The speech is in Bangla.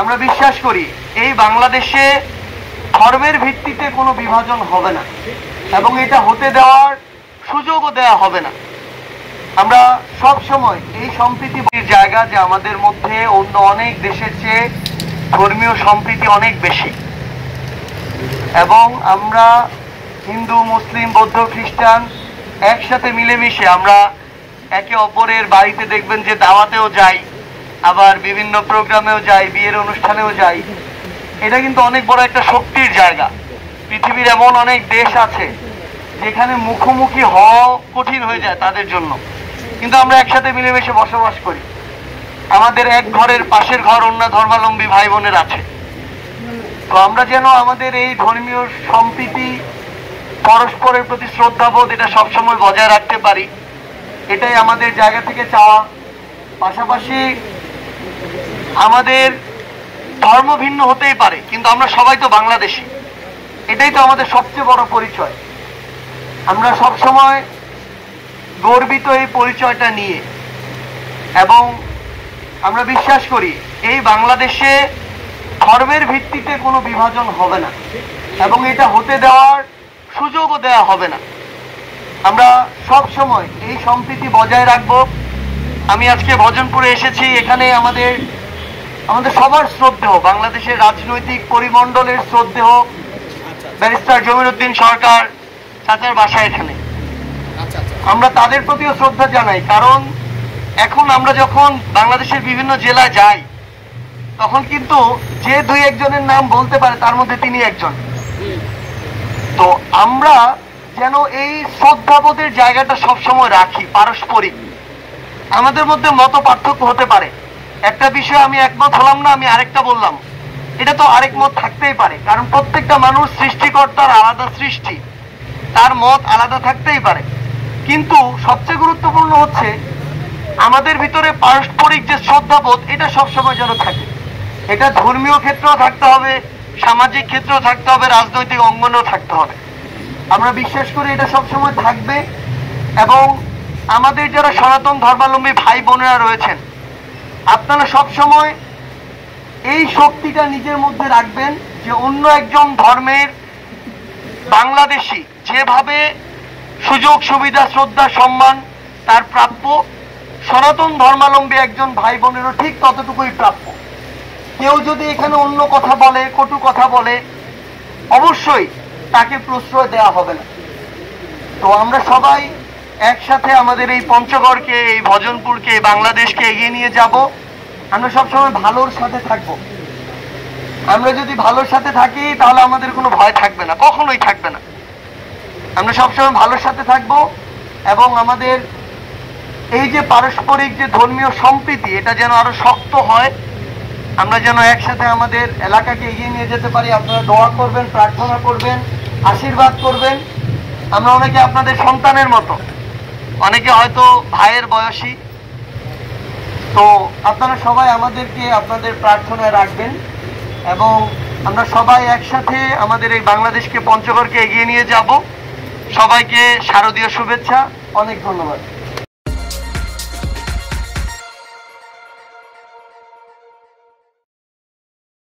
আমরা বিশ্বাস করি এই বাংলাদেশে ধর্মের ভিত্তিতে কোনো বিভাজন হবে না এবং এটা হতে দেওয়ার সুযোগও দেওয়া হবে না। আমরা সব সময় এই সম্প্রীতির জায়গা যে আমাদের মধ্যে অন্য অনেক দেশের চেয়ে ধর্মীয় সম্প্রীতি অনেক বেশি, এবং আমরা হিন্দু, মুসলিম, বৌদ্ধ, খ্রিস্টান একসাথে মিলেমিশে আমরা একে অপরের বাড়িতে দেখবেন যে দাওয়াতেও যাই, আবার বিভিন্ন প্রোগ্রামেও যাই, বিয়ের অনুষ্ঠানেও যাই। এটা কিন্তু অনেক বড় একটা শক্তির জায়গা। পৃথিবীর এমন অনেক দেশ আছে যেখানে মুখোমুখি হওয়া কঠিন হয়ে যায় তাদের জন্য, কিন্তু আমরা একসাথে মিলেমিশে বসবাস করি। আমাদের এক ঘরের পাশের ঘর অন্য ধর্মাবলম্বী ভাই বোনের আছে। তো আমরা যেন আমাদের এই ধর্মীয় সম্প্রীতি, পরস্পরের প্রতি শ্রদ্ধাবোধ এটা সবসময় বজায় রাখতে পারি, এটাই আমাদের জায়গা থেকে চাওয়া। পাশাপাশি আমাদের ধর্ম ভিন্ন হতেই পারে, কিন্তু আমরা সবাই তো বাংলাদেশি, এটাই তো আমাদের সবচেয়ে বড় পরিচয়। আমরা সবসময় গর্বিত এই পরিচয়টা নিয়ে, এবং আমরা বিশ্বাস করি এই বাংলাদেশে ধর্মের ভিত্তিতে কোনো বিভাজন হবে না এবং এটা হতে দেওয়ার সুযোগও দেওয়া হবে না। আমরা সব সময় এই সম্প্রীতি বজায় রাখব। আমি আজকে ভজনপুরে এসেছি, এখানে আমাদের সবার শ্রদ্ধেয় বাংলাদেশের রাজনৈতিক পরিমণ্ডলের শ্রদ্ধেয় ব্যারিস্টার জমির উদ্দিন সরকার চাচার বাসা এখানে। আমরা তাদের প্রতিও শ্রদ্ধা জানাই, কারণ এখন আমরা যখন বাংলাদেশের বিভিন্ন জেলায় যাই তখন কিন্তু যে দুই একজনের নাম বলতে পারে তার মধ্যে তিনি একজন। তো আমরা যেন এই শ্রদ্ধাবোধের জায়গাটা সবসময় রাখি। পারস্পরিক আমাদের মধ্যে মত পার্থক্য হতে পারে, একটা বিষয়ে আমি একমত হলাম না, আমি আরেকটা বললাম, এটা তো আরেক মত থাকতেই পারে, কারণ প্রত্যেকটা মানুষ সৃষ্টিকর্তার আলাদা সৃষ্টি, তার মত আলাদা থাকতেই পারে। কিন্তু সবচেয়ে গুরুত্বপূর্ণ হচ্ছে আমাদের ভিতরে পারস্পরিক যে শ্রদ্ধাবোধ এটা সবসময় যেন থাকে। এটা ধর্মীয় ক্ষেত্রেও থাকতে হবে, সামাজিক ক্ষেত্রেও থাকতে হবে, রাজনৈতিক অঙ্গনেও থাকতে হবে। আমরা বিশ্বাস করি এটা সবসময় থাকবে। এবং আমাদের যারা সনাতন ধর্মাবলম্বী ভাই বোনেরা রয়েছেন, আপনারা সবসময় এই শক্তিটা নিজের মধ্যে রাখবেন যে অন্য একজন ধর্মের বাংলাদেশি যেভাবে সুযোগ সুবিধা, শ্রদ্ধা, সম্মান তার প্রাপ্য, সনাতন ধর্মাবলম্বী একজন ভাই বোনেরও ঠিক ততটুকুই প্রাপ্য। কেউ যদি এখানে অন্য কথা বলে, কটু কথা বলে, অবশ্যই তাকে প্রশ্রয় দেওয়া হবে না। তো আমরা সবাই একসাথে আমাদের এই পঞ্চগড়কে, এই ভজনপুরকে, এই বাংলাদেশকে এগিয়ে নিয়ে যাব। আমরা সবসময় ভালোর সাথে থাকবো। আমরা যদি ভালোর সাথে থাকি তাহলে আমাদের কোনো ভয় থাকবে না, কখনোই থাকবে না। আমরা সবসময় ভালোর সাথে থাকবো এবং আমাদের এই যে পারস্পরিক যে ধর্মীয় সম্প্রীতি এটা যেন আরো শক্ত হয়। আমরা যেন একসাথে আমাদের এলাকাকে এগিয়ে নিয়ে যেতে পারি। আপনারা দোয়া করবেন, প্রার্থনা করবেন, আশীর্বাদ করবেন। আমরা অনেকে আপনাদের সন্তানের মতো, অনেকে হয়তো ভাইয়ের বয়সী। তো আপনারা সবাই আমাদেরকে আপনাদের প্রার্থনায় রাখবেন এবং আমরা সবাই একসাথে আমাদের এই বাংলাদেশকে, পঞ্চগড়কে এগিয়ে নিয়ে যাব। সবাইকে শারদীয় শুভেচ্ছা, অনেক ধন্যবাদ।